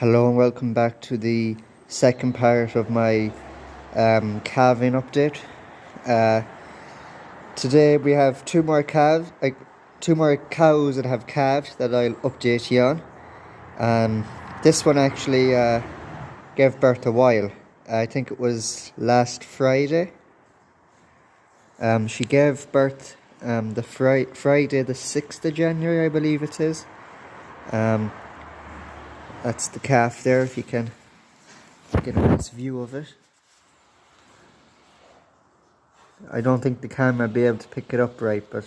Hello and welcome back to the second part of my calving update. Uh, Today we have two more cows that have calved that I'll update you on. This one actually gave birth a while. I think it was last Friday. She gave birth the Friday the 6th of January, I believe it is. That's the calf there, if you can get a nice view of it. I don't think the camera will be able to pick it up right, but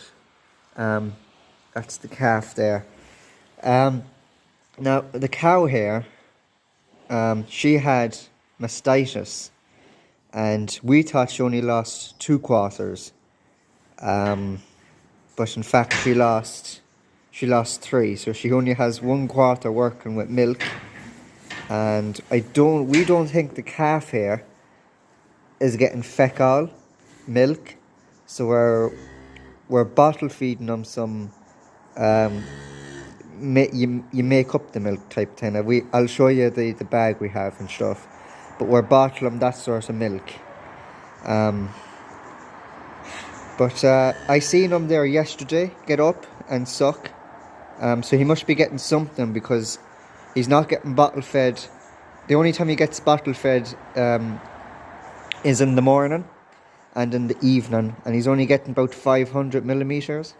that's the calf there. Now, the cow here, she had mastitis, and we thought she only lost 2 quarters. But in fact, she lost 3, so she only has 1 quarter working with milk. And we don't think the calf here is getting fecal milk, so we're bottle feeding them some you make up the milk type thing. I'll show you the bag we have and stuff, but we're bottling that sort of milk. But I seen him there yesterday get up and suck, so he must be getting something, because he's not getting bottle fed. The only time he gets bottle fed is in the morning and in the evening, and he's only getting about 500 millimeters.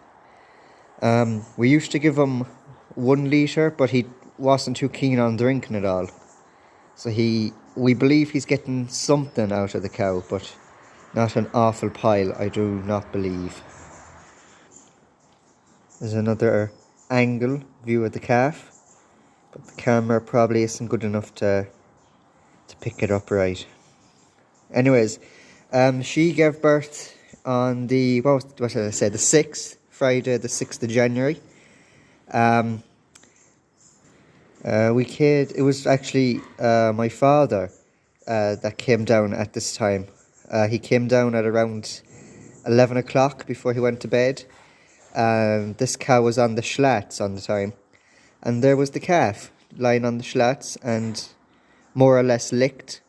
We used to give him 1 litre, but he wasn't too keen on drinking it all. So we believe he's getting something out of the cow, but not an awful pile, I do not believe. There's another angle view of the calf, but the camera probably isn't good enough to pick it up right. Anyways, she gave birth on the, what did I say, the 6th, Friday the 6th of January. It was actually my father that came down at this time. He came down at around 11 o'clock before he went to bed. This cow was on the slats on the time, and there was the calf lying on the slats and more or less licked.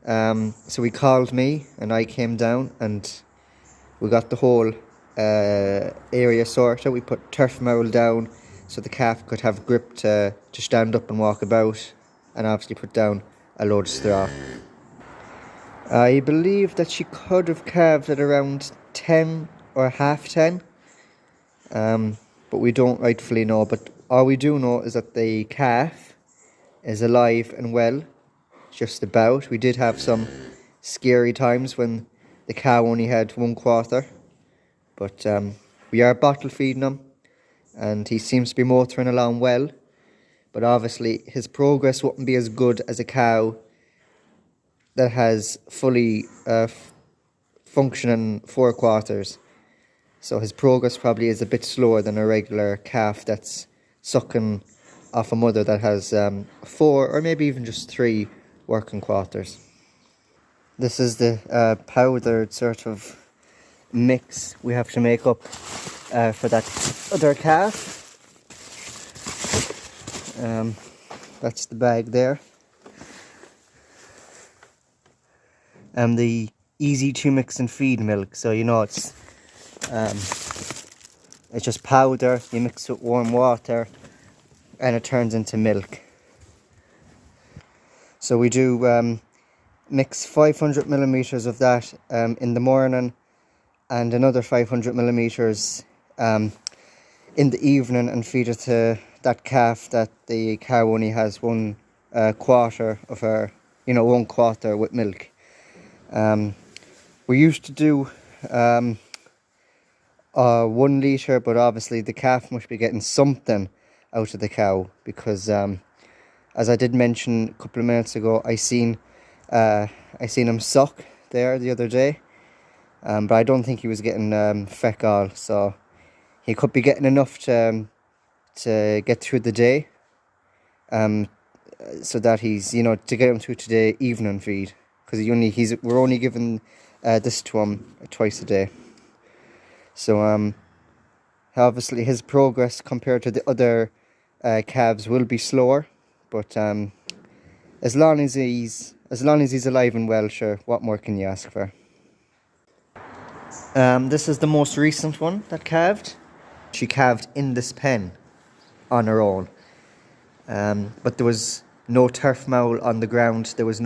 So he called me and I came down, and we got the whole area sorted. We put turf mould down so the calf could have grip to stand up and walk about, and obviously put down a load of straw. I believe that she could have calved at around 10 or half 10, but we don't rightfully know. But all we do know is that the calf is alive and well, just about. We did have some scary times when the cow only had 1 quarter, but we are bottle feeding him, and he seems to be motoring along well. But obviously his progress wouldn't be as good as a cow that has fully functioning 4 quarters. So his progress probably is a bit slower than a regular calf that's sucking off a mother that has 4 or maybe even just 3 working quarters. This is the powdered sort of mix we have to make up for that other calf. That's the bag there. The easy to mix and feed milk, so you know it's just powder. You mix it with warm water and it turns into milk. So we do mix 500 millimeters of that in the morning, and another 500 millimeters in the evening, and feed it to that calf that the cow only has 1 quarter of her, 1 quarter with milk. We used to do 1 litre, but obviously the calf must be getting something out of the cow, because as I did mention a couple of minutes ago, I seen him suck there the other day, but I don't think he was getting fecal, so he could be getting enough to get through the day, so that he's, to get him through today evening feed, because we're only giving this to him twice a day. So his progress compared to the other calves will be slower, but As long as he's alive and well, sure, what more can you ask for? This is the most recent one that calved. She calved in this pen on her own. But there was no turf mowl on the ground. There was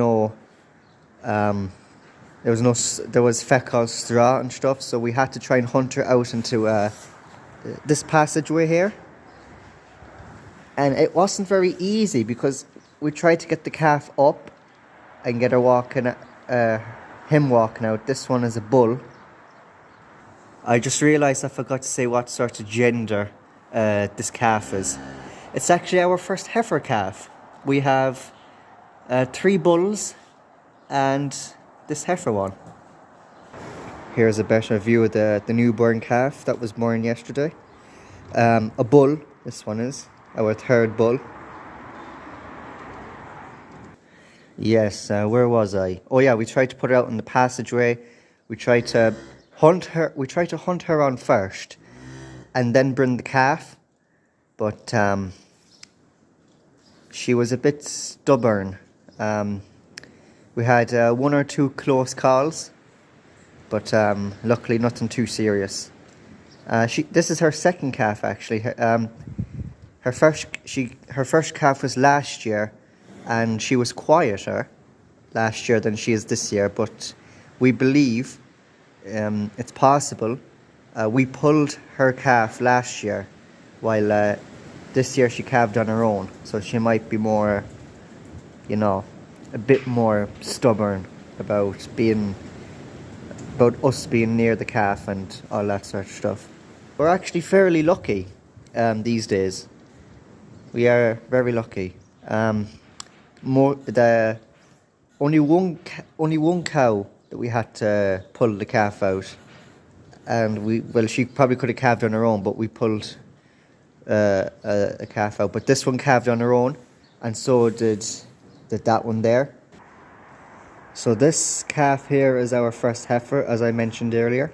fecal straw and stuff. So we had to try and hunt her out into this passageway here. And it wasn't very easy because we tried to get the calf up and get her walking, him walking out. This one is a bull. I just realised I forgot to say what sort of gender this calf is. It's actually our first heifer calf. We have 3 bulls and this heifer one. Here's a better view of the newborn calf that was born yesterday. A bull, this one is, our 3rd bull. Yes, where was I? Oh yeah, we tried to put her out in the passageway. We tried to hunt her on first and then bring the calf, but she was a bit stubborn. We had 1 or 2 close calls, but luckily nothing too serious. This is her 2nd calf actually. Her first calf was last year, and she was quieter last year than she is this year, but we believe it's possible. We pulled her calf last year, while this year she calved on her own, so she might be more, a bit more stubborn about us being near the calf and all that sort of stuff. We're actually fairly lucky these days. We are very lucky. Only one cow that we had to pull the calf out, and she probably could have calved on her own, but we pulled a calf out. But this one calved on her own, and so did that one there. So this calf here is our first heifer, as I mentioned earlier,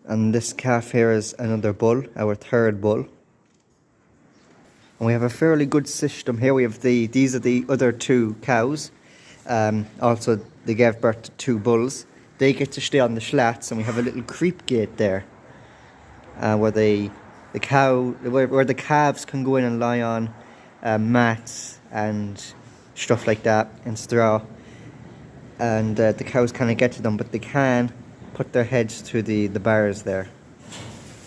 and this calf here is another bull, our 3rd bull. And we have a fairly good system here. We have these are the other 2 cows. Also, they gave birth to 2 bulls. They get to stay on the slats, and we have a little creep gate there, where the calves can go in and lie on mats and stuff like that, and straw. And the cows can't get to them, but they can put their heads through the bars there.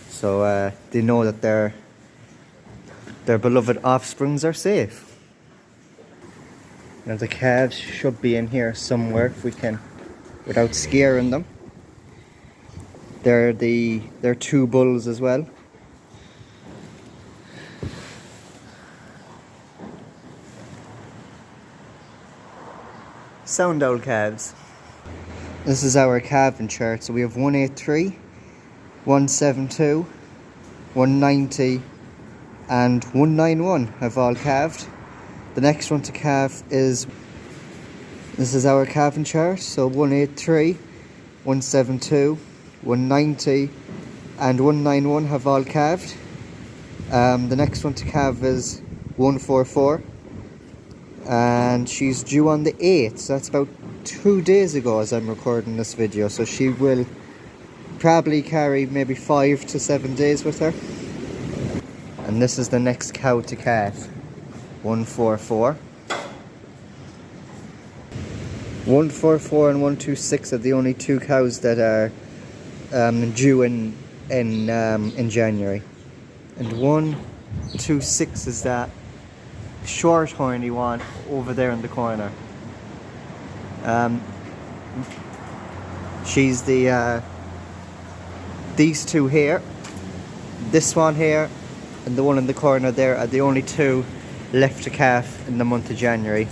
So they know that their beloved offsprings are safe. Now the calves should be in here somewhere if we can, without scaring them. They're 2 bulls as well. Sound owl calves. This is our calving chart. So we have 183, 172, 190 and 191 have all calved. The next one to calve this is our calving chart. So 183, 172, 190 and 191 have all calved. The next one to calve is 144, and she's due on the 8th, so that's about 2 days ago as I'm recording this video. So she will probably carry maybe 5 to 7 days with her. And this is the next cow to calve, 144. 144 and 126 are the only 2 cows that are due in January. And 126 is that short horny one over there in the corner. She's these 2 here, this one here and the one in the corner there are the only 2 left to calf in the month of January.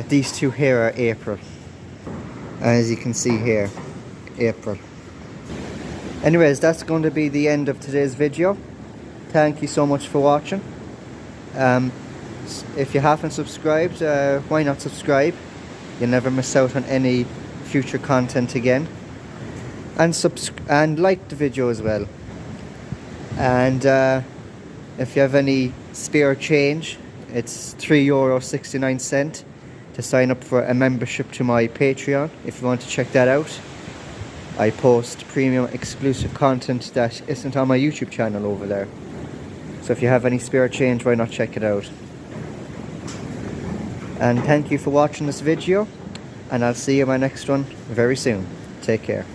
These 2 here are April, as you can see here, April. Anyways, that's going to be the end of today's video. Thank you so much for watching. If you haven't subscribed, why not subscribe? You'll never miss out on any future content again. And like the video as well. And if you have any spare change, It's €3.69 to sign up for a membership to my Patreon if you want to check that out. I post premium exclusive content that isn't on my YouTube channel over there. So if you have any spare change, why not check it out? And thank you for watching this video, and I'll see you in my next one very soon. Take care.